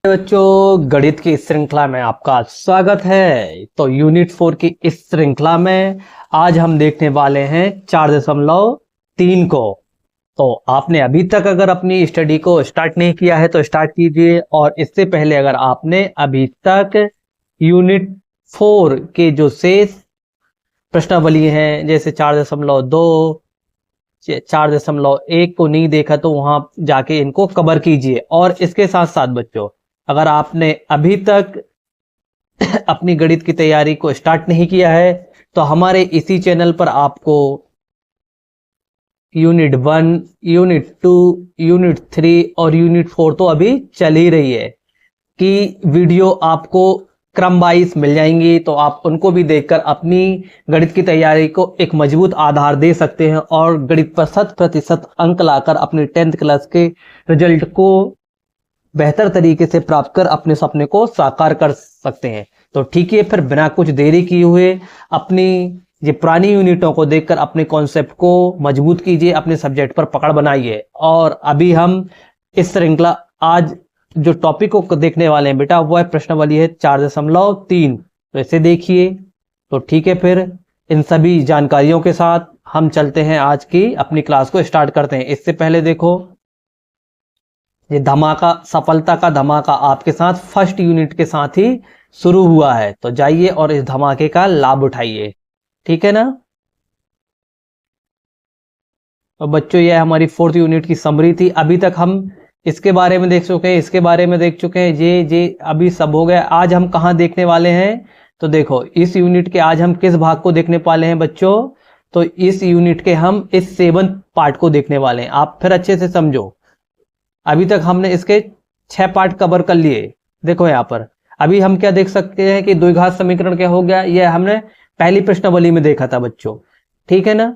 बच्चों, गणित की इस श्रृंखला में आपका स्वागत है। तो यूनिट 4 की इस श्रृंखला में आज हम देखने वाले हैं 4.3 को। तो आपने अभी तक अगर अपनी स्टडी को स्टार्ट नहीं किया है तो स्टार्ट कीजिए, और इससे पहले अगर आपने अभी तक यूनिट 4 के जो शेष प्रश्नावली हैं जैसे 4.2, 4.1 को नहीं देखा तो वहां जाके इनको कवर कीजिए। और इसके साथ साथ बच्चों, अगर आपने अभी तक अपनी गणित की तैयारी को स्टार्ट नहीं किया है तो हमारे इसी चैनल पर आपको यूनिट 1, यूनिट 2, यूनिट 3 और यूनिट 4 तो अभी चल ही रही है कि वीडियो आपको क्रम वाइज मिल जाएंगी, तो आप उनको भी देखकर अपनी गणित की तैयारी को एक मजबूत आधार दे सकते हैं और गणित पर 100% अंक लाकर अपने 10th क्लास के रिजल्ट को बेहतर तरीके से प्राप्त कर अपने सपने को साकार कर सकते हैं। तो ठीक है, फिर बिना कुछ देरी किए हुए अपनी ये पुरानी यूनिटों को देखकर अपने कॉन्सेप्ट को मजबूत कीजिए, अपने सब्जेक्ट पर पकड़ बनाइए। और अभी हम इस श्रृंखला आज जो टॉपिक को देखने वाले हैं बेटा, वो है प्रश्नावली है 4.3। तो इसे देखिए। तो ठीक है, फिर इन सभी जानकारियों के साथ हम चलते हैं, आज की अपनी क्लास को स्टार्ट करते हैं। इससे पहले देखो, ये धमाका, सफलता का धमाका आपके साथ फर्स्ट यूनिट के साथ ही शुरू हुआ है। तो जाइए और इस धमाके का लाभ उठाइए, ठीक है ना। और बच्चों, ये हमारी 4th यूनिट की समरी थी। अभी तक हम इसके बारे में देख चुके हैं, इसके बारे में देख चुके हैं, ये अभी सब हो गया। आज हम कहाँ देखने वाले हैं तो देखो, इस यूनिट के आज हम किस भाग को देखने वाले हैं बच्चों। तो इस यूनिट के हम इस 7th पार्ट को देखने वाले हैं। आप फिर अच्छे से समझो, अभी तक हमने इसके 6 पार्ट कवर कर लिए। देखो यहाँ पर अभी हम क्या देख सकते हैं कि द्विघात समीकरण क्या हो गया, यह हमने पहली प्रश्नावली में देखा था बच्चों, ठीक है ना।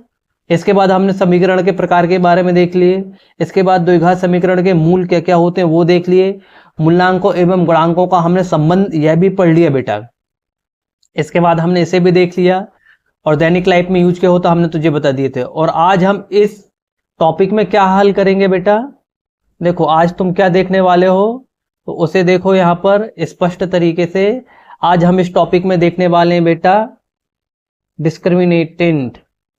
इसके बाद हमने समीकरण के प्रकार के बारे में देख लिए। इसके बाद द्विघात समीकरण के मूल क्या क्या होते हैं वो देख लिए। मूल्यांकों एवं गुणांकों का हमने संबंध यह भी पढ़ लिया बेटा। इसके बाद हमने इसे भी देख लिया, और दैनिक लाइफ में यूज क्या होता हमने तुझे बता दिए थे। और आज हम इस टॉपिक में क्या हल करेंगे बेटा, देखो आज तुम क्या देखने वाले हो तो उसे देखो यहाँ पर स्पष्ट तरीके से। आज हम इस टॉपिक में देखने वाले हैं बेटा डिस्क्रिमिनेटेंट,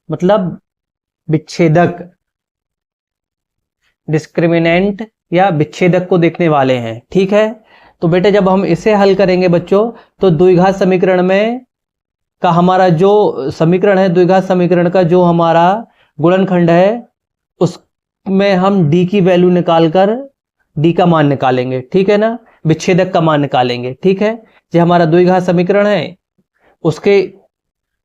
मतलब विच्छेदक, डिस्क्रिमिनेंट या विच्छेदक को देखने वाले हैं, ठीक है। तो बेटा जब हम इसे हल करेंगे बच्चों, तो द्विघात समीकरण में का हमारा जो समीकरण है, द्विघात समीकरण का जो हमारा गुणनखंड है, उसमें हम डी की वैल्यू निकालकर डी का मान निकालेंगे, ठीक है ना। विच्छेदक का मान निकालेंगे, ठीक है। जो हमारा द्विघात समीकरण है उसके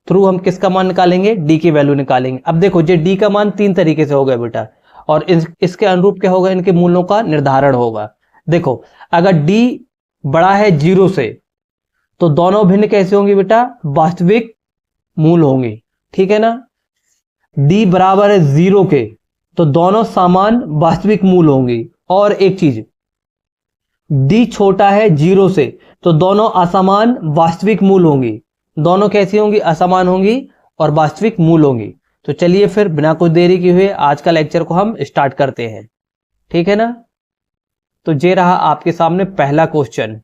थ्रू हम किसका मान निकालेंगे, डी की वैल्यू निकालेंगे। अब देखो, ये डी का मान 3 तरीके से हो गया बेटा, और इसके अनुरूप क्या होगा, इनके मूल्यों का निर्धारण होगा। देखो, अगर डी बड़ा है 0 से तो दोनों भिन्न कैसे होंगी बेटा, वास्तविक मूल होंगी, ठीक है ना। डी बराबर है 0 के तो दोनों समान वास्तविक मूल होंगी। और एक चीज, डी छोटा है 0 से तो दोनों असमान वास्तविक मूल होंगी। दोनों कैसी होंगी, असमान होंगी और वास्तविक मूल होंगी। तो चलिए फिर बिना कुछ देरी किए हुए आज का लेक्चर को हम स्टार्ट करते हैं, ठीक है ना। तो ये रहा आपके सामने पहला क्वेश्चन।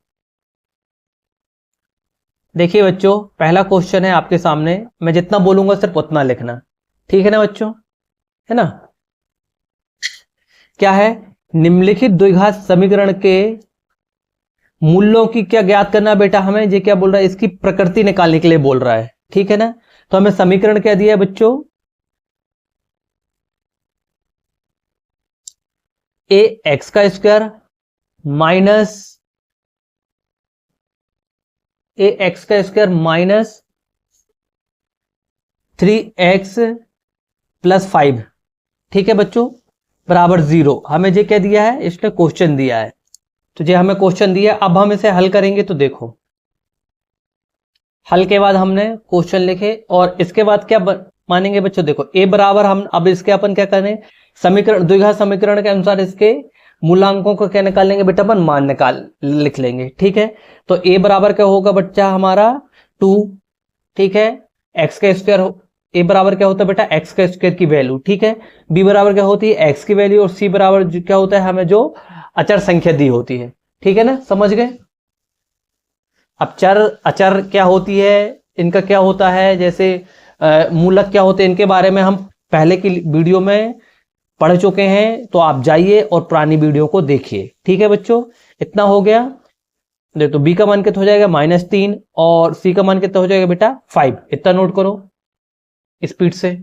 देखिए बच्चों, पहला क्वेश्चन है आपके सामने, मैं जितना बोलूंगा सिर्फ उतना लिखना, ठीक है ना बच्चों, है ना। क्या है, निम्नलिखित द्विघात समीकरण के मूल्यों की क्या ज्ञात करना बेटा हमें। ये क्या बोल रहा है, इसकी प्रकृति निकालने के लिए बोल रहा है, ठीक है ना। तो हमें समीकरण क्या दिया है बच्चों, ए एक्स का स्क्वायर माइनस माइनस 3x + 5, ठीक है बच्चों, बराबर 0। हमें ये क्या दिया है, इसने क्वेश्चन दिया है। तो ये हमें क्वेश्चन दिया, अब हम इसे हल करेंगे। तो देखो, हल के बाद हमने क्वेश्चन लिखे और इसके बाद क्या मानेंगे बच्चों, देखो ए बराबर, हम अब इसके अपन क्या करें, समीकरण, द्विघात समीकरण के अनुसार इसके मूलांकों को क्या निकालेंगे बेटा, अपन मान लिख लेंगे, ठीक है। तो ए बराबर क्या होगा बच्चा हमारा 2, ठीक है। एक्स का स्क्वायर, ए बराबर क्या होता है बेटा, एक्स का स्क्वायर की वैल्यू, ठीक है। बी बराबर क्या होती है, एक्स की वैल्यू। और सी बराबर क्या होता है, हमें जो अचर संख्या दी होती है, ठीक है ना, समझ गए। अब चर अचर क्या होती है, इनका क्या होता है, जैसे मूलक क्या होते हैं, इनके बारे में हम पहले की वीडियो में पढ़ चुके हैं, तो आप जाइए और पुरानी वीडियो को देखिए। ठीक है बच्चों, इतना हो गया। देखो बी का मान कितना हो जाएगा -3 और सी का मान कितना हो जाएगा बेटा 5। इतना नोट करो स्पीड से।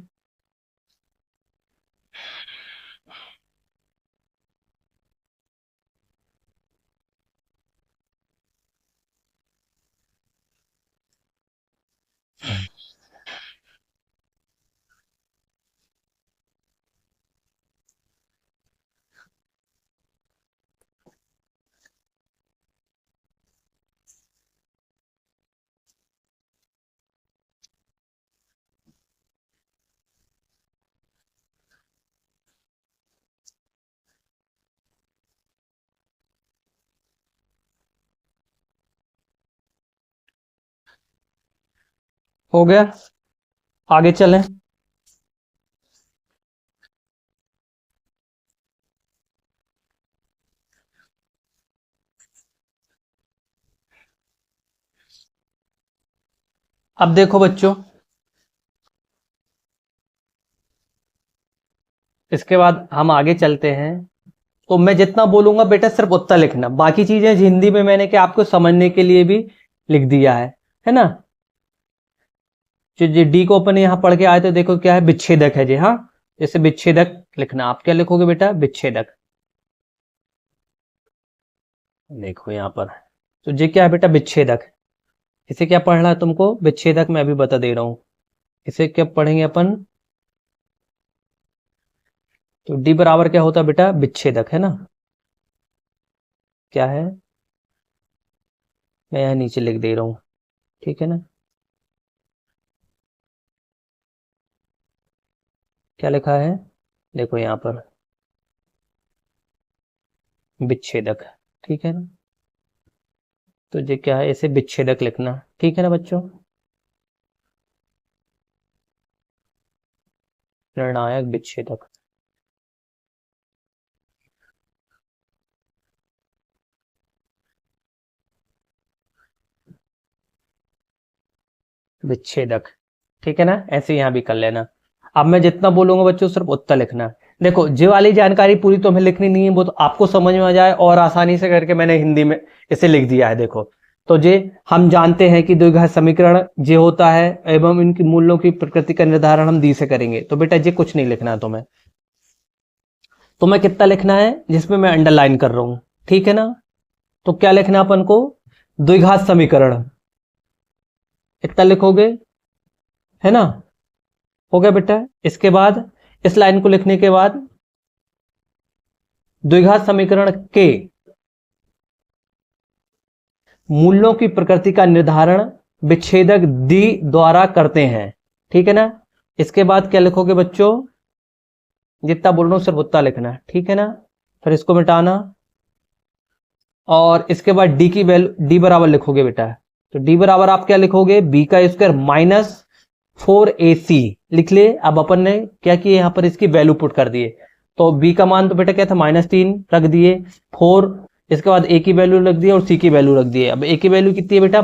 हो गया, आगे चलें। अब देखो बच्चों, इसके बाद हम आगे चलते हैं। तो मैं जितना बोलूंगा बेटा सिर्फ उतना लिखना, बाकी चीजें हिंदी में मैंने क्या आपको समझने के लिए भी लिख दिया है ना। जो डी को अपन यहां पढ़ के आए थे, देखो क्या है, विच्छेदक है जी। हाँ, जैसे विच्छेदक लिखना, आप क्या लिखोगे बेटा, विच्छेदक। देखो यहां पर, तो ये क्या है बेटा, विच्छेदक। इसे क्या पढ़ना है तुमको, विच्छेदक मैं अभी बता दे रहा हूं। इसे क्या पढ़ेंगे अपन, तो डी बराबर क्या होता है बेटा, विच्छेदक, है ना। क्या है, मैं यहां नीचे लिख दे रहा हूं, ठीक है ना। क्या लिखा है, देखो यहां पर विच्छेदक, ठीक है ना। तो ये क्या है, इसे विच्छेदक लिखना, ठीक है ना बच्चों। निर्णायक विच्छेदक। विच्छेदक, ठीक है ना, ऐसे यहां भी कर लेना। अब मैं जितना बोलूंगा बच्चों सिर्फ उतना लिखना। देखो जे वाली जानकारी पूरी तो हमें लिखनी नहीं है, वो तो आपको समझ में आ जाए और आसानी से करके मैंने हिंदी में इसे लिख दिया है। देखो, तो जे हम जानते हैं कि द्विघात समीकरण जे होता है एवं इनकी मूल्यों की प्रकृति का निर्धारण हम दी से करेंगे। तो बेटा जे कुछ नहीं लिखना है तुम्हें, तुम्हें कितना लिखना है जिसमें मैं अंडरलाइन कर रहा हूं, ठीक है ना। तो क्या लिखना अपन को, द्विघात समीकरण, इतना लिखोगे, है ना। हो गया बेटा। इसके बाद इस लाइन को लिखने के बाद द्विघात समीकरण के मूल्यों की प्रकृति का निर्धारण विच्छेदक डी द्वारा करते हैं, ठीक है ना। इसके बाद क्या लिखोगे बच्चों, जितना बोल रहा हूं सिर्फ उतना लिखना है, ठीक है ना। फिर इसको मिटाना और इसके बाद डी की वैल्यू, डी बराबर लिखोगे बेटा। तो डी बराबर आप क्या लिखोगे, बी का स्क्वायर -4ac लिख ले। अब अपन ने क्या किया, यहां पर इसकी वैल्यू पुट कर दिए। तो बी का मान तो बेटा क्या था, -3 रख दिए, 4, इसके बाद ए की वैल्यू रख दी और सी की वैल्यू रख दिए। अब ए की वैल्यू कितनी है बेटा,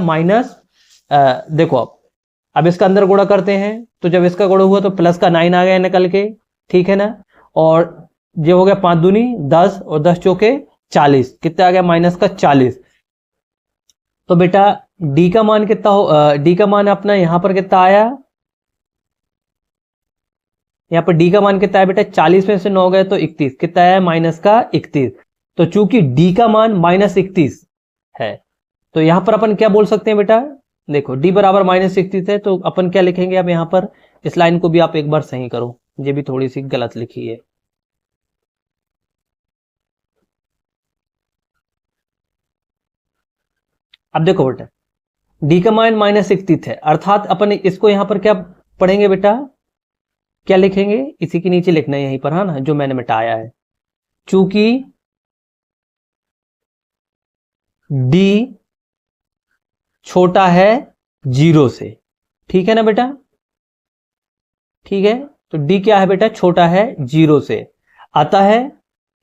देखो अब इसका अंदर गुणा करते हैं, तो जब इसका गुणा हुआ तो प्लस का 9 आ गया निकल के, ठीक है ना। और ये हो गया 5 दूनी 10 और 10 चौके 40, कितना आ गया, -40। तो बेटा डी का मान कितना हो, डी का मान अपना यहां पर कितना आया, यहां पर डी का मान कितना है बेटा, 40 में से 9 गए तो 31, कितना है, -31। तो चूंकि डी का मान -31 है, तो यहां पर अपन क्या बोल सकते हैं बेटा, देखो डी बराबर -31 है, तो अपन क्या लिखेंगे अब यहां पर, इस लाइन को भी आप एक बार सही करो, ये भी थोड़ी सी गलत लिखी है। अब देखो बेटा, डी का मान -31 है, अर्थात अपन इसको यहां पर क्या पढ़ेंगे बेटा, क्या लिखेंगे, इसी के नीचे लिखना है यहीं पर, है ना, जो मैंने मिटाया है। चूंकि डी छोटा है 0 से, ठीक है ना बेटा, ठीक है। तो डी क्या है बेटा, छोटा है 0 से, आता है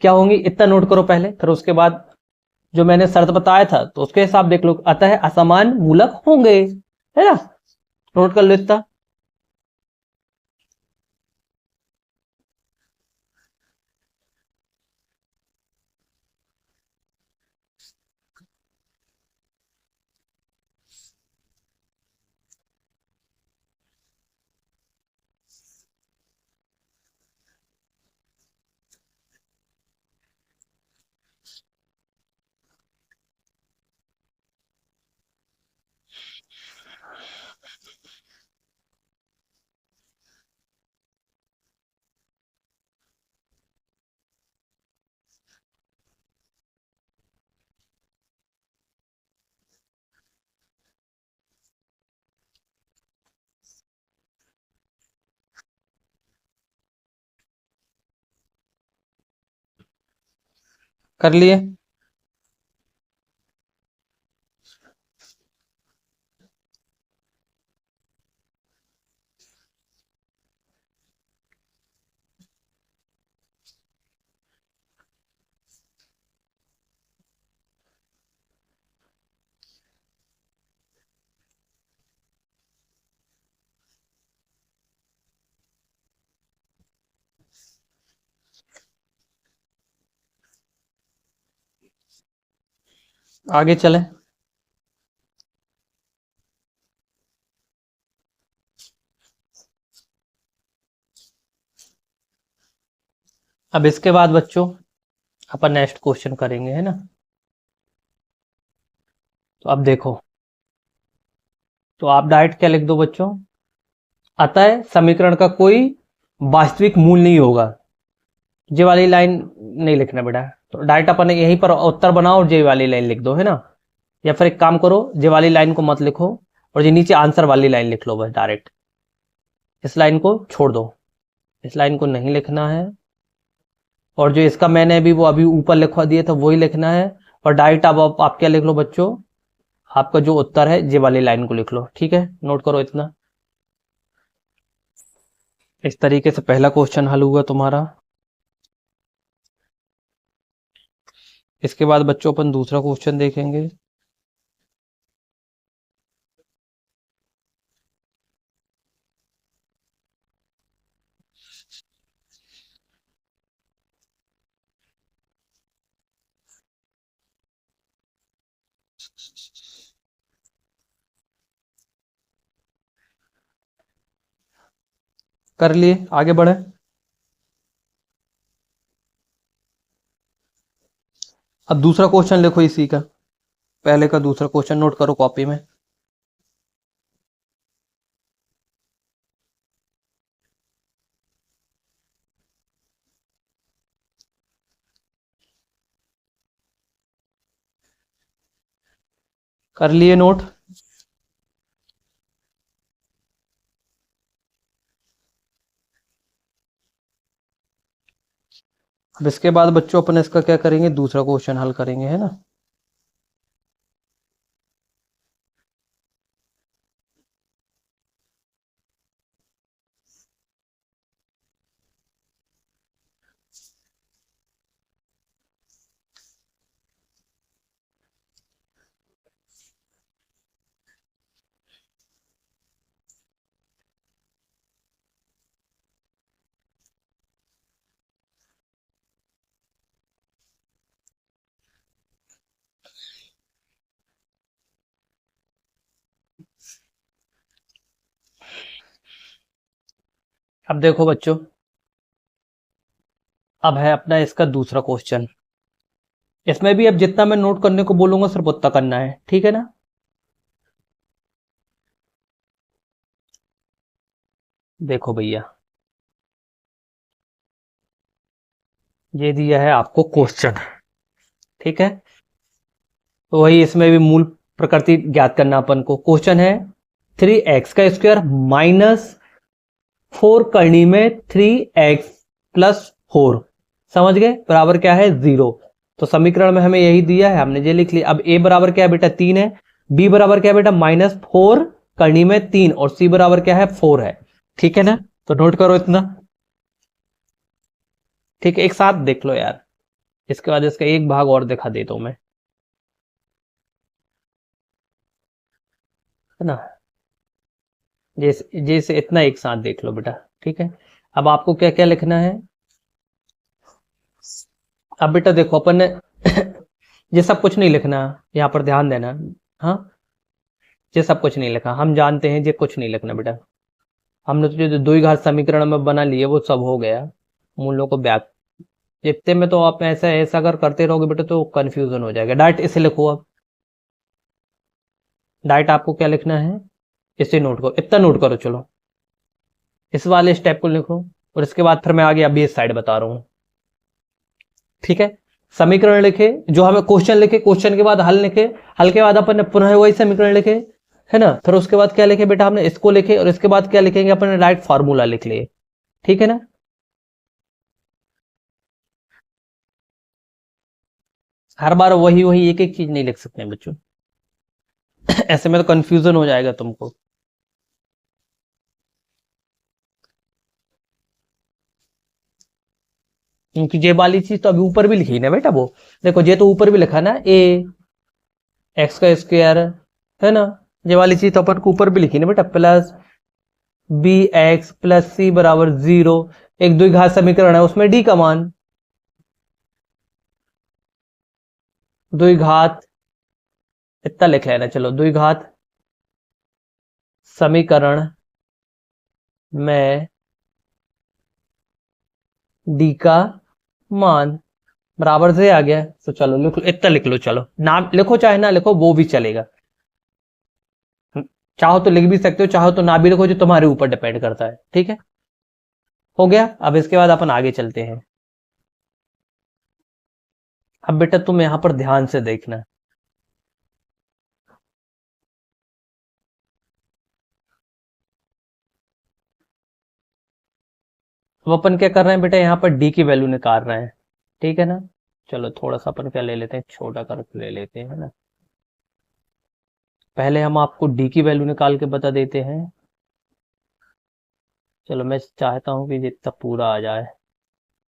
क्या होंगे, इतना नोट करो पहले, फिर उसके बाद जो मैंने शर्त बताया था, तो उसके हिसाब देख लो, अतः असमान मूलक होंगे, है ना। नोट कर लो इतना। कर लिए। आगे चलें। अब इसके बाद बच्चों अपन नेक्स्ट क्वेश्चन करेंगे, है ना। तो अब देखो, तो आप डायरेक्ट क्या लिख दो बच्चों, अतः समीकरण का कोई वास्तविक मूल नहीं होगा। जे वाली लाइन नहीं लिखना बेटा, तो डायरेक्ट अपन यहीं पर उत्तर बनाओ और जे वाली लाइन लिख दो, है ना। या फिर एक काम करो, जे वाली लाइन को मत लिखो और ये नीचे आंसर वाली लाइन लिख लो बस डायरेक्ट। इस लाइन को छोड़ दो, इस लाइन को नहीं लिखना है, और जो इसका मैंने अभी वो अभी ऊपर लिखवा दिया था वही लिखना है। और डायरेक्ट अब आप क्या लिख लो बच्चों, आपका जो उत्तर है जे वाली लाइन को लिख लो, ठीक है। नोट करो इतना। इस तरीके से पहला क्वेश्चन हल हुआ तुम्हारा। इसके बाद बच्चों अपन दूसरा क्वेश्चन देखेंगे। कर लिए, आगे बढ़े। अब दूसरा क्वेश्चन लिखो इसी का, पहले का दूसरा क्वेश्चन नोट करो कॉपी में। कर लिए नोट। अब इसके बाद बच्चों अपन इसका क्या करेंगे, दूसरा क्वेश्चन हल करेंगे, है ना। अब देखो बच्चों, अब है अपना इसका दूसरा क्वेश्चन। इसमें भी अब जितना मैं नोट करने को बोलूंगा सिर्फ उतना करना है, ठीक है ना। देखो भैया, ये दिया है आपको क्वेश्चन, ठीक है। तो वही इसमें भी मूल प्रकृति ज्ञात करना अपन को। क्वेश्चन है 3x का स्क्वायर माइनस 4 करनी में 3x प्लस 4, समझ गए, बराबर क्या है 0। तो समीकरण में हमें यही दिया है, हमने ये लिख लिया। अब a बराबर क्या है बेटा 3 है, b बराबर क्या है बेटा -4 करनी में 3, और c बराबर क्या है 4 है, ठीक है ना। तो नोट करो इतना, ठीक है। एक साथ देख लो यार, इसके बाद इसका एक भाग और दिखा देता हूं मैं। है ना। जैसे जैसे इतना एक साथ देख लो बेटा, ठीक है। अब आपको क्या क्या लिखना है। अब बेटा देखो अपन ने ये सब कुछ नहीं लिखना, यहाँ पर ध्यान देना। हाँ, ये सब कुछ नहीं लिखा, हम जानते हैं ये कुछ नहीं लिखना बेटा। हमने तो जो द्विघात समीकरण में बना लिए वो सब हो गया, मूलों को व्याप्त। इतने में तो आप ऐसा ऐसा अगर करते रहोगे बेटा तो कंफ्यूजन हो जाएगा। डाइट इसे लिखो। अब डाइट आपको क्या लिखना है, इसे नोट करो, इतना नोट करो। चलो इस वाले स्टेप को लिखो, और इसके बाद फिर मैं आगे अभी इस साइड बता रहा हूँ, ठीक है। समीकरण लिखे, जो हमें क्वेश्चन लिखे, क्वेश्चन के बाद हल लिखे, हल के बाद अपन ने पुनः वही समीकरण लिखे, है ना। फिर उसके बाद क्या लिखे बेटा, हमने इसको लिखे, और इसके बाद क्या लिखेंगे अपन ने, राइट फार्मूला लिख लिए, ठीक है ना। हर बार वही वही एक एक चीज नहीं लिख सकते हैं बच्चों ऐसे में तो कंफ्यूजन हो जाएगा तुमको। क्योंकि ये वाली चीज तो अभी ऊपर भी लिखी ना बेटा, वो देखो ये तो ऊपर भी लिखा ना, ए एक्स का स्क्वायर, है ना। ये वाली चीज तो अपन को ऊपर भी लिखी ना बेटा, प्लस बी एक्स प्लस सी बराबर 0। एक द्विघात समीकरण है, उसमें डी का मान, द्विघात इतना लिख लेना। चलो, द्विघात समीकरण में डी का मान बराबर से आ गया, तो चलो लिख लो, इतना लिख लो। चलो नाम लिखो चाहे ना लिखो वो भी चलेगा, चाहो तो लिख भी सकते हो, चाहो तो ना भी लिखो, जो तुम्हारे ऊपर डिपेंड करता है, ठीक है। हो गया। अब इसके बाद अपन आगे चलते हैं। अब बेटा तुम यहां पर ध्यान से देखना। अब अपन क्या कर रहे हैं बेटा, यहाँ पर डी की वैल्यू निकाल रहे हैं, ठीक है ना। चलो थोड़ा सा अपन क्या ले लेते हैं, छोटा कर ले लेते हैं, है ना। पहले हम आपको डी की वैल्यू निकाल के बता देते हैं। चलो मैं चाहता हूँ कि जितना पूरा आ जाए।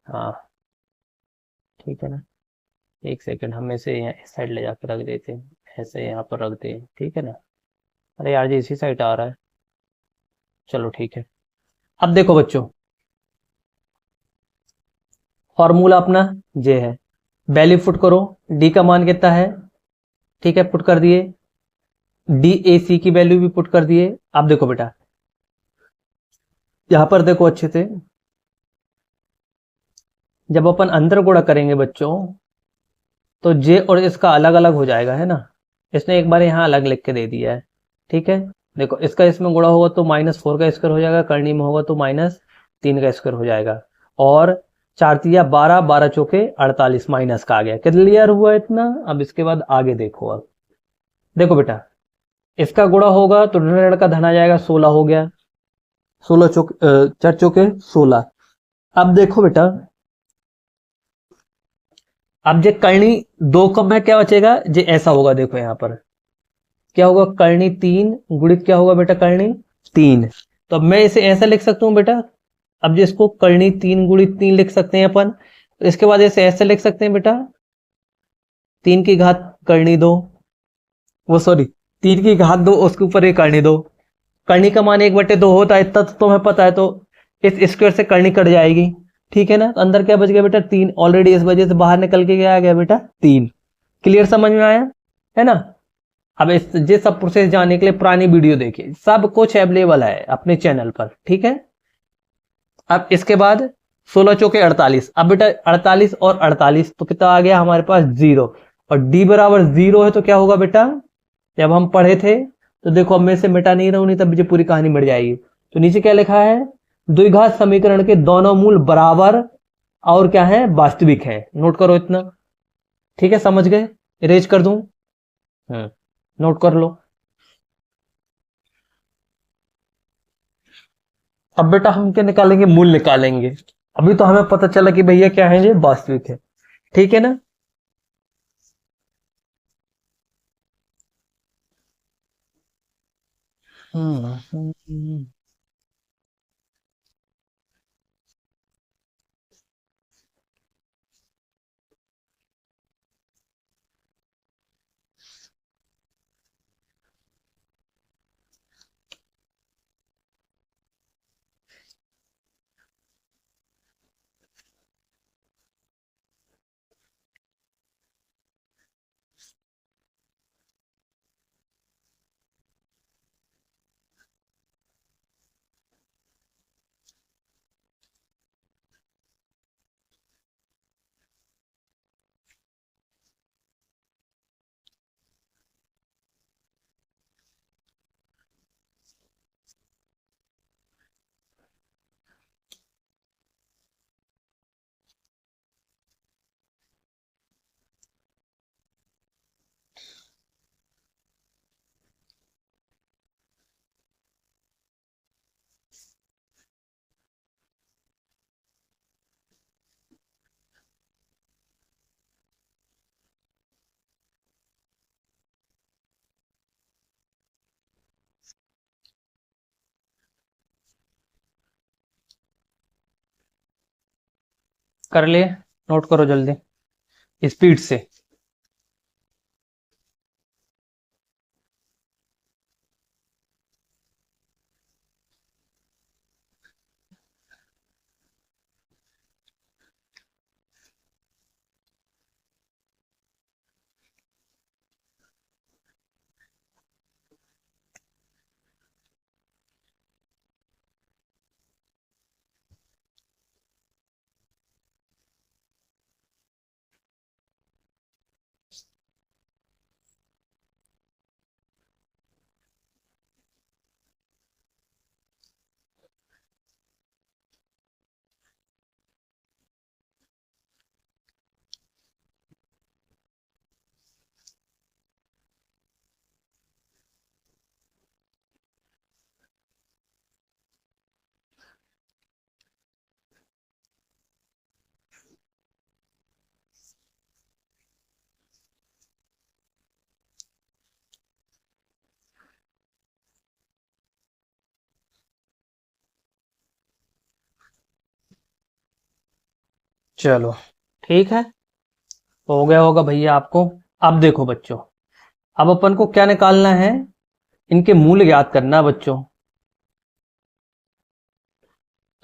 हाँ, ठीक है ना। एक सेकंड, हम इसे यहाँ इस साइड ले जाकर रख देते हैं, ऐसे यहाँ पर रख दें, ठीक है ना। अरे यार, ये इसी साइड आ रहा है। चलो ठीक है। अब देखो बच्चों, फॉर्मूला अपना ये है, वैल्यू पुट करो। डी का मान कितना है, ठीक है, पुट कर दिए। डी ए सी की वैल्यू भी पुट कर दिए। अब देखो बेटा, यहां पर देखो अच्छे से, जब अपन अंदर गुणा करेंगे बच्चों, तो जे और इसका अलग अलग हो जाएगा, है ना। इसने एक बार यहाँ अलग लिख के दे दिया है, ठीक है। देखो इसका इसमें गुणा होगा तो -4 का स्क्वायर हो जाएगा, करनी में होगा तो -3 का स्क्वायर हो जाएगा। और 4 तिया 12, 12 चौके 48, माइनस का आ गया। क्लियर हुआ इतना। अब इसके बाद आगे देखो। अब देखो बेटा, इसका गुणा होगा तो ऋण का धन आ जाएगा, 16 हो गया। 16 चौके 4 चौके 16। अब देखो बेटा, अब जे करनी 2 कम है, क्या बचेगा, जे ऐसा होगा। देखो यहाँ पर क्या होगा, करनी 3 गुणित क्या होगा बेटा, करनी 3। तो अब मैं इसे ऐसा लिख सकता हूँ बेटा, अब जिसको करनी 3 गुणित 3 लिख सकते हैं अपन। इसके बाद इसे ऐसे लिख सकते हैं बेटा, 3 की घात करनी 2, वो सॉरी 3 की घात 2, उसके ऊपर ये करनी 2। करनी का मान 1/2 होता है, इतना तो तुम्हें पता है। तो इस स्क्वायर से करनी कट जाएगी, ठीक है ना। तो अंदर क्या बच गया बेटा, 3। ऑलरेडी इस वजह से बाहर निकल के क्या आ गया बेटा, 3। क्लियर, समझ में आया, है ना। अब इस ये सब प्रोसेस जानने के लिए पुरानी वीडियो देखिए, सब कुछ अवेलेबल है अपने चैनल पर, ठीक है। अब इसके बाद 16 चौके 48। अब बेटा 48 और 48 तो कितना आ गया हमारे पास, 0। और डी बराबर 0 है तो क्या होगा बेटा, जब हम पढ़े थे तो देखो, अब मैं से मिटा नहीं रहा हूं, नहीं तब मुझे पूरी कहानी मिट जाएगी। तो नीचे क्या लिखा है, द्विघात समीकरण के दोनों मूल बराबर और क्या है, वास्तविक है। नोट करो इतना, ठीक है, समझ गए। इरेज कर दूं, नोट कर लो। अब बेटा हम क्या निकालेंगे, मूल निकालेंगे। अभी तो हमें पता चला कि भैया क्या है, ये वास्तविक है, ठीक है ना। हम्म। कर लिए, नोट करो जल्दी स्पीड से। चलो ठीक है, हो गया होगा भैया आपको। अब देखो बच्चों, अब अपन को क्या निकालना है, इनके मूल्य ज्ञात करना है बच्चों।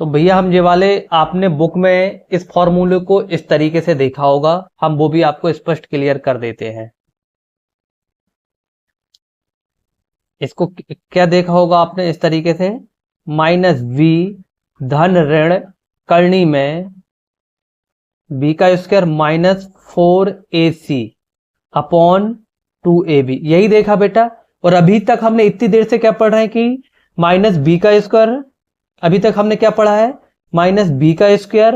तो भैया हम ये वाले, आपने बुक में इस फॉर्मूले को इस तरीके से देखा होगा, हम वो भी आपको स्पष्ट क्लियर कर देते हैं। इसको क्या देखा होगा आपने इस तरीके से, माइनस बी धन ऋण करनी में बी का square minus 4ac upon 2ab, यही देखा बेटा। और अभी तक हमने इतनी देर से क्या पढ़ रहे हैं कि माइनस बी का स्क्वायर, अभी तक हमने क्या पढ़ा है, माइनस बी का स्क्वायर,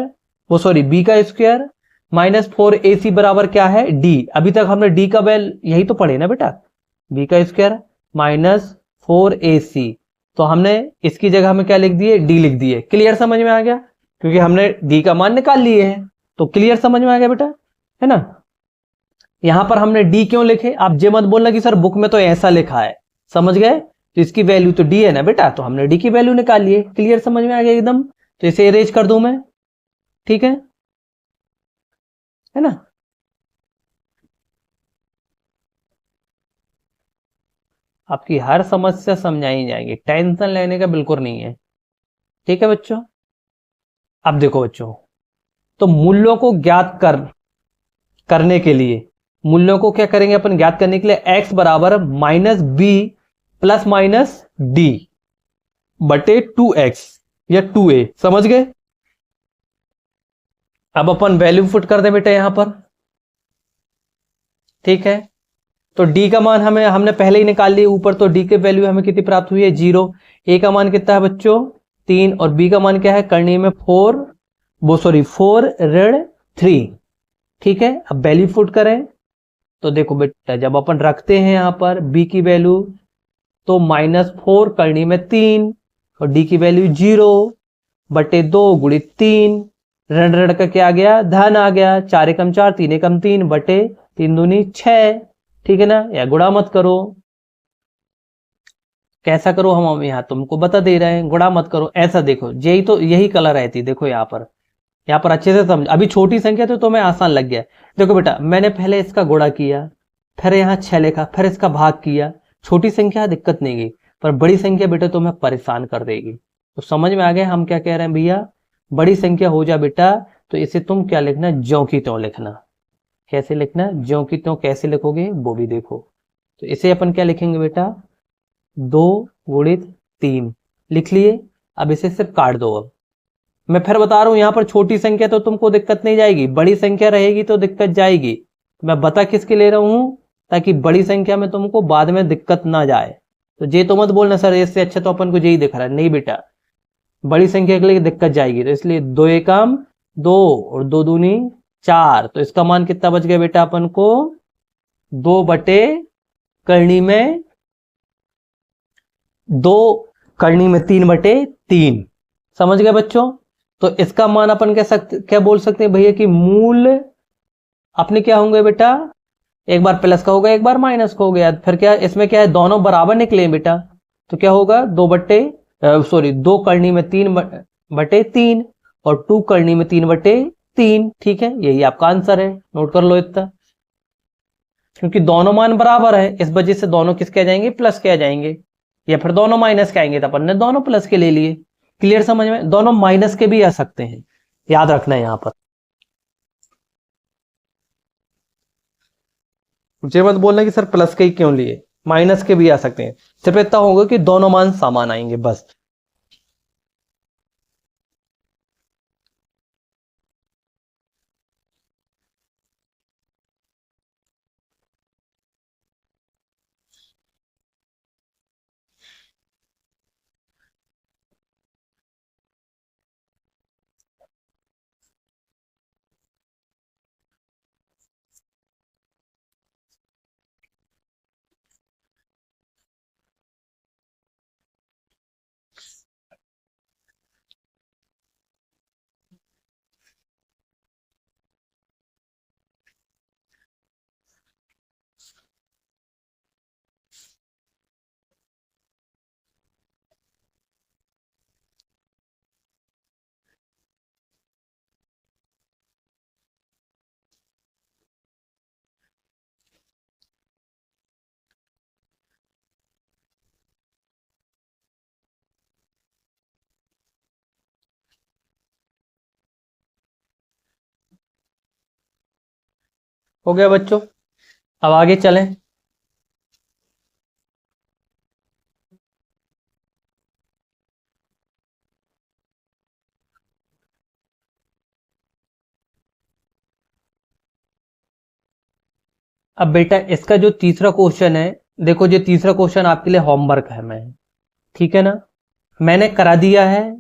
वो सॉरी बी का स्क्वायर माइनस 4ac बराबर क्या है, डी। अभी तक हमने डी का वैल यही तो पढ़े ना बेटा, बी का स्क्वायर माइनस 4ac। तो हमने इसकी जगह में क्या लिख दिए, डी लिख दिए। क्लियर समझ में आ गया, क्योंकि हमने डी का मान निकाल लिए हैं। तो क्लियर समझ में आ गया बेटा, है ना। यहां पर हमने डी क्यों लिखे, आप जे मत बोलना कि सर बुक में तो ऐसा लिखा है, समझ गए। तो इसकी वैल्यू तो डी है ना बेटा, तो हमने डी की वैल्यू निकाल लिए। क्लियर समझ में आ गया एकदम। तो इसे इरेज कर दूं मैं, ठीक है ना। आपकी हर समस्या समझाई जाएगी, टेंशन लेने का बिल्कुल नहीं है, ठीक है बच्चों। अब देखो बच्चों, तो मूल्यों को ज्ञात करने के लिए, मूल्यों को क्या करेंगे अपन ज्ञात करने के लिए, x बराबर minus B plus minus D बटे 2x या 2a, समझ गए। अब अपन वैल्यू पुट कर दे बेटा यहां पर, ठीक है। तो d का मान हमने पहले ही निकाल लिया ऊपर, तो d की वैल्यू हमें कितनी प्राप्त हुई है, 0। a का मान कितना है बच्चों, 3, और b का मान क्या है, करनी में 4 ऋण 3, ठीक है। अब वैल्यू पुट करें, तो देखो बेटा जब अपन रखते हैं यहां पर b की वैल्यू, तो -4 करनी में 3 और d की वैल्यू 0 बटे 2 गुणित 3, ऋण ऋण का क्या आ गया, धन आ गया। 4 एकम 4, 3 एकम 3 बटे 3 दूनी 6, ठीक है ना। या गुणा मत करो, कैसा करो हम यहाँ तुमको बता दे रहे हैं, गुणा मत करो, ऐसा देखो, यही तो यही कलर रहती, देखो यहाँ पर अच्छे से समझ। अभी छोटी संख्या तो तुम्हें आसान लग गया। देखो बेटा मैंने पहले इसका गुणा किया, फिर यहाँ 6 लिखा, फिर इसका भाग किया। छोटी संख्या दिक्कत नहीं गई, पर बड़ी संख्या बेटा तुम्हें परेशान कर देगी। तो समझ में आ गया हम क्या कह रहे हैं भैया, बड़ी संख्या हो जा बेटा तो इसे तुम क्या लिखना, ज्यों की त्यों लिखना। कैसे लिखना, ज्यों की त्यों कैसे लिखोगे वो भी देखो। तो इसे अपन क्या लिखेंगे बेटा, 2 गुणित 3 लिख लिए। अब इसे सिर्फ काट दो। अब मैं फिर बता रहा हूं, यहां पर छोटी संख्या तो तुमको दिक्कत नहीं जाएगी, बड़ी संख्या रहेगी तो दिक्कत जाएगी। मैं बता किसके ले रहा हूं, ताकि बड़ी संख्या में तुमको बाद में दिक्कत ना जाए। तो ये तो मत बोलना सर इससे अच्छा तो अपन को यही दिख रहा है, नहीं बेटा, बड़ी संख्या के लिए दिक्कत जाएगी। तो इसलिए 2 एकम 2 और 2 दूनी 4, तो इसका मान कितना बच गया बेटा अपन को, 2 बटे करनी में 2 करनी में 3 बटे 3, समझ गए बच्चों। तो इसका मान अपन क्या बोल सकते हैं भैया कि मूल अपने क्या होंगे बेटा, एक बार प्लस का होगा एक बार माइनस का हो गया। फिर क्या इसमें क्या है, दोनों बराबर निकले बेटा, तो क्या होगा 2 करनी में 3 बटे 3 और 2 करनी में 3 बटे 3। ठीक है, यही आपका आंसर है, नोट कर लो इतना। क्योंकि दोनों मान बराबर है, इस वजह से दोनों किसके आ जाएंगे, प्लस के आ जाएंगे, या फिर दोनों माइनस के आएंगे, तो अपन ने दोनों प्लस के ले लिए। क्लियर समझ में? दोनों माइनस के भी आ सकते हैं, याद रखना है यहां पर। मुझे मत बोलना कि सर प्लस के ही क्यों लिए, माइनस के भी आ सकते हैं, सिर्फ इतना होगा कि दोनों मान समान आएंगे बस। हो गया बच्चों, अब आगे चलें। अब बेटा इसका जो तीसरा क्वेश्चन है, देखो ये तीसरा क्वेश्चन आपके लिए होमवर्क है, मैं, ठीक है ना, मैंने करा दिया है,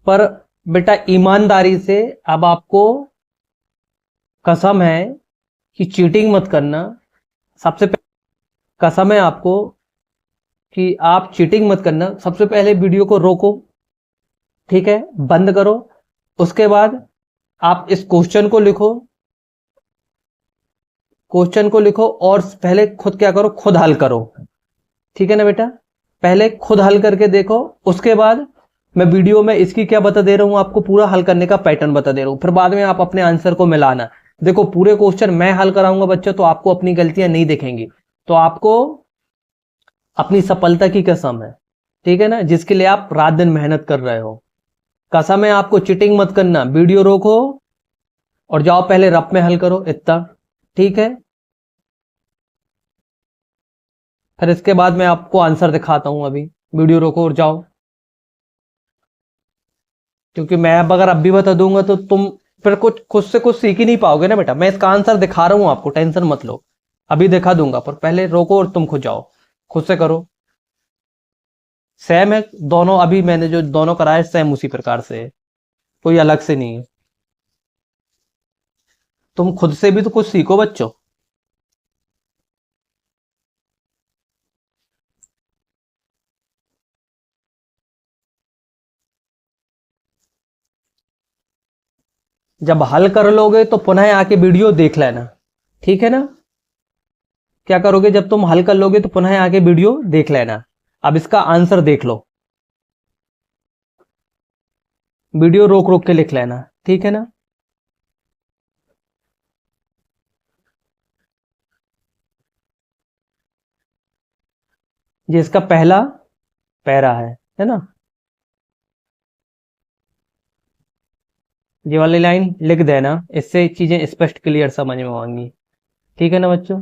पर बेटा ईमानदारी से अब आपको कसम है कि चीटिंग मत करना। सबसे पहले कसम है आपको कि आप चीटिंग मत करना। सबसे पहले वीडियो को रोको, ठीक है, बंद करो, उसके बाद आप इस क्वेश्चन को लिखो, क्वेश्चन को लिखो और पहले खुद क्या करो, खुद हल करो, ठीक है ना बेटा, पहले खुद हल करके देखो, उसके बाद मैं वीडियो में इसकी क्या बता दे रहा हूं आपको, पूरा हल करने का पैटर्न बता दे रहा हूं, फिर बाद में आप अपने आंसर को मिलाना। देखो पूरे क्वेश्चन मैं हल कराऊंगा बच्चों, तो आपको अपनी गलतियां नहीं दिखेंगी, तो आपको अपनी सफलता की कसम है, ठीक है ना, जिसके लिए आप रात दिन मेहनत कर रहे हो, कसम है आपको, चीटिंग मत करना, वीडियो रोको और जाओ पहले रफ में हल करो इतना, ठीक है, फिर इसके बाद मैं आपको आंसर दिखाता हूं। अभी वीडियो रोको और जाओ, क्योंकि मैं अब अगर अब भी बता दूंगा तो तुम फिर कुछ खुद से कुछ सीख ही नहीं पाओगे ना बेटा। मैं इसका आंसर दिखा रहा हूं आपको, टेंशन मत लो, अभी दिखा दूंगा, पर पहले रोको और तुम खुद जाओ, खुद से करो। सेम है दोनों, अभी मैंने जो दोनों कराए सेम उसी प्रकार से है, कोई अलग से नहीं है। तुम खुद से भी तो कुछ सीखो बच्चों। जब हल कर लोगे तो पुनः आके वीडियो देख लेना, ठीक है ना। क्या करोगे, जब तुम हल कर लोगे तो पुनः आके वीडियो देख लेना। अब इसका आंसर देख लो, वीडियो रोक रोक के लिख लेना, ठीक है ना। ये इसका पहला पैरा है ना, ये वाली लाइन लिख देना, इससे चीजें स्पष्ट क्लियर समझ में आएंगी, ठीक है ना बच्चों।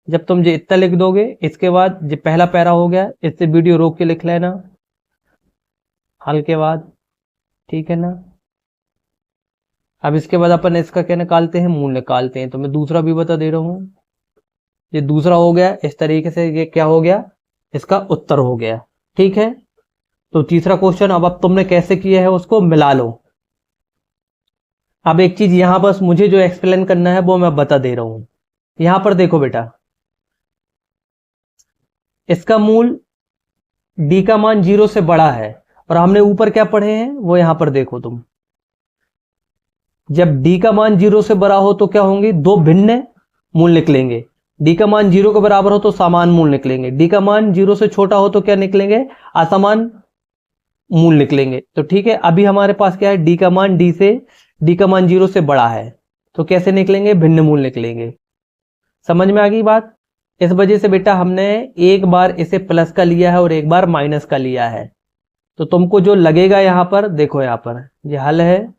जब तुम ये इतना लिख दोगे, इसके बाद ये पहला पैरा हो गया, इससे वीडियो रोक के लिख लेना हल के बाद, ठीक है ना। अब इसके बाद अपन इसका क्या निकालते हैं, मूल निकालते हैं, तो मैं दूसरा भी बता दे रहा हूं। ये दूसरा हो गया, इस तरीके से ये क्या हो गया, इसका उत्तर हो गया, ठीक है। तो तीसरा क्वेश्चन अब तुमने कैसे किया है उसको मिला लो। अब एक चीज यहां बस मुझे जो एक्सप्लेन करना है वो मैं बता दे रहा हूं। यहां पर देखो बेटा, इसका मूल डी का मान 0 से बड़ा है, और हमने ऊपर क्या पढ़े हैं वो यहां पर देखो तुम। जब डी का मान 0 से बड़ा हो तो क्या होंगे, दो भिन्न मूल निकलेंगे। डी का मान 0 के बराबर हो तो समान मूल निकलेंगे, डी का मान 0 से छोटा हो तो क्या निकलेंगे, असमान मूल निकलेंगे। तो ठीक है, अभी हमारे पास क्या है, डी का मान डी से डी का मान 0 से बड़ा है, तो कैसे निकलेंगे, भिन्न मूल निकलेंगे। समझ में आ गई बात। इस वजह से बेटा हमने एक बार इसे प्लस का लिया है और एक बार माइनस का लिया है। तो तुमको जो लगेगा यहाँ पर, देखो यहाँ पर ये हल है,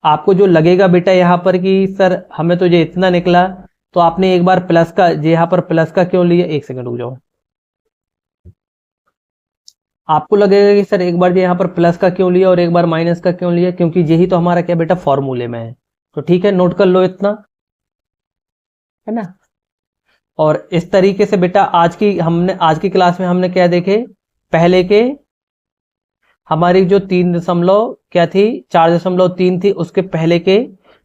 आपको जो लगेगा बेटा यहाँ पर कि सर हमें तो ये इतना निकला, तो आपने एक बार प्लस का, यहाँ पर प्लस का क्यों लिया, एक सेकंड रुक जाओ। आपको लगेगा कि सर एक बार यहाँ पर प्लस का क्यों लिया और एक बार माइनस का क्यों लिया, क्योंकि यही तो हमारा क्या बेटा फॉर्मूले में है। तो ठीक है, नोट कर लो इतना, है ना। और इस तरीके से बेटा आज की क्लास में हमने क्या देखे, पहले के हमारी जो 4.3 थी, उसके पहले के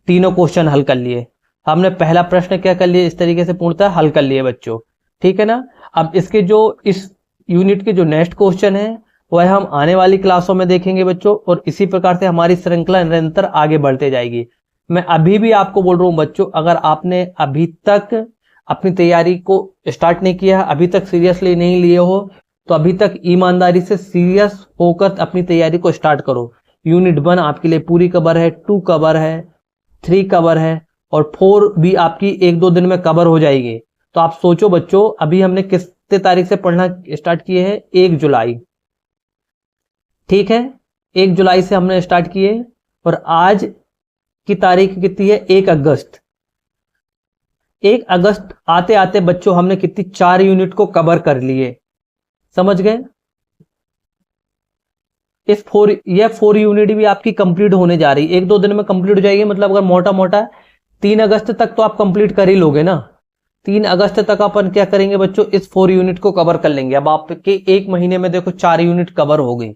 तीनों क्वेश्चन हल कर लिए हमने। पहला प्रश्न क्या कर लिए, इस तरीके से पूर्णतः हल कर लिए बच्चों, ठीक है ना। अब इसके जो इस यूनिट के जो नेक्स्ट क्वेश्चन है वह हम आने वाली क्लासों में देखेंगे बच्चों, और इसी प्रकार से हमारी श्रृंखला निरंतर आगे बढ़ते जाएगी। मैं अभी भी आपको बोल रहा हूं बच्चों, अगर आपने अभी तक अपनी तैयारी को स्टार्ट नहीं किया, अभी तक सीरियसली नहीं लिए हो, तो अभी तक ईमानदारी से सीरियस होकर अपनी तैयारी को स्टार्ट करो। यूनिट 1 आपके लिए पूरी कवर है, 2 कवर है, 3 कवर है, और 4 भी आपकी 1-2 दिन में कवर हो जाएगी। तो आप सोचो बच्चों, अभी हमने कितने तारीख से पढ़ना स्टार्ट किए हैं, 1 जुलाई, ठीक है, 1 जुलाई से हमने स्टार्ट किए, और आज की तारीख कितनी है, 1 अगस्त। 1 अगस्त आते आते बच्चों हमने कितनी 4 यूनिट को कवर कर लिए, समझ गए। इस 4 यूनिट भी आपकी कंप्लीट होने जा रही है, 1-2 दिन में कंप्लीट हो जाएगी। मतलब अगर मोटा मोटा 3 अगस्त तक तो आप कंप्लीट कर ही लोगे ना। 3 अगस्त तक अपन क्या करेंगे बच्चों, इस 4 यूनिट को कवर कर लेंगे। अब आपके 1 महीने में देखो 4 यूनिट कवर हो गई।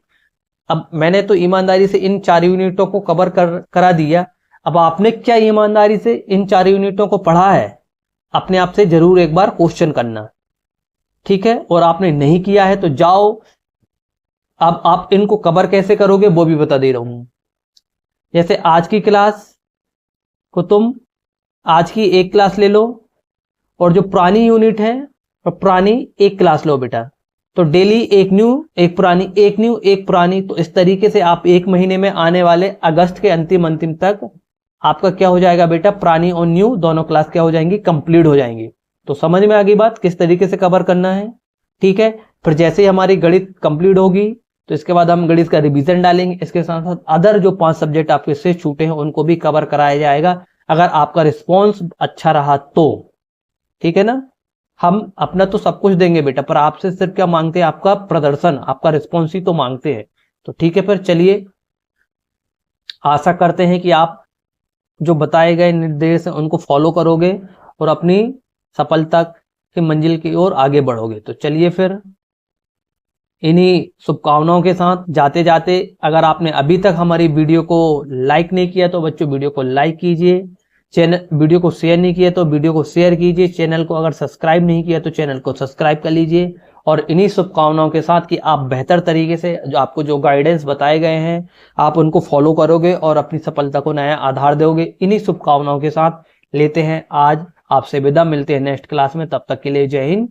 अब मैंने तो ईमानदारी से इन 4 यूनिटों को कवर करा दिया। अब आपने क्या ईमानदारी से इन 4 यूनिटों को पढ़ा है, अपने आप से जरूर एक बार क्वेश्चन करना, ठीक है। और आपने नहीं किया है तो जाओ, अब आप इनको कवर कैसे करोगे वो भी बता दे रहा हूं। जैसे आज की क्लास को तुम आज की 1 क्लास ले लो, और जो पुरानी यूनिट है और पुरानी 1 क्लास लो बेटा। तो डेली एक न्यू एक पुरानी, एक न्यू एक पुरानी। तो इस तरीके से आप 1 महीने में आने वाले अगस्त के अंतिम तक आपका क्या हो जाएगा बेटा, पुरानी और न्यू दोनों क्लास क्या हो जाएंगी, कंप्लीट हो जाएंगी। तो समझ में आ गई बात किस तरीके से कवर करना है, ठीक है। फिर जैसे ही हमारी गणित कंप्लीट होगी तो इसके बाद हम गणित का रिवीजन डालेंगे। इसके साथ साथ अदर जो 5 सब्जेक्ट आपके से छूटे हैं उनको भी कवर कराया जाएगा, अगर आपका रिस्पॉन्स अच्छा रहा तो, ठीक है ना। हम अपना तो सब कुछ देंगे बेटा, पर आपसे सिर्फ क्या मांगते हैं, आपका प्रदर्शन, आपका रिस्पॉन्स ही तो मांगते हैं। तो ठीक है, फिर चलिए, आशा करते हैं कि आप जो बताए गए निर्देश हैं उनको फॉलो करोगे और अपनी सफलता की मंजिल की ओर आगे बढ़ोगे। तो चलिए फिर इन्हीं शुभकामनाओं के साथ जाते जाते, अगर आपने अभी तक हमारी वीडियो को लाइक नहीं किया तो बच्चों वीडियो को लाइक कीजिए, वीडियो को शेयर नहीं किया तो वीडियो को शेयर कीजिए, चैनल को अगर सब्सक्राइब नहीं किया तो चैनल को सब्सक्राइब कर लीजिए। और इन्हीं शुभकामनाओं के साथ कि आप बेहतर तरीके से जो आपको जो गाइडेंस बताए गए हैं आप उनको फॉलो करोगे और अपनी सफलता को नया आधार दोगे। इन्हीं शुभकामनाओं के साथ लेते हैं आज आपसे विदा, मिलते हैं नेक्स्ट क्लास में, तब तक के लिए जय हिंद।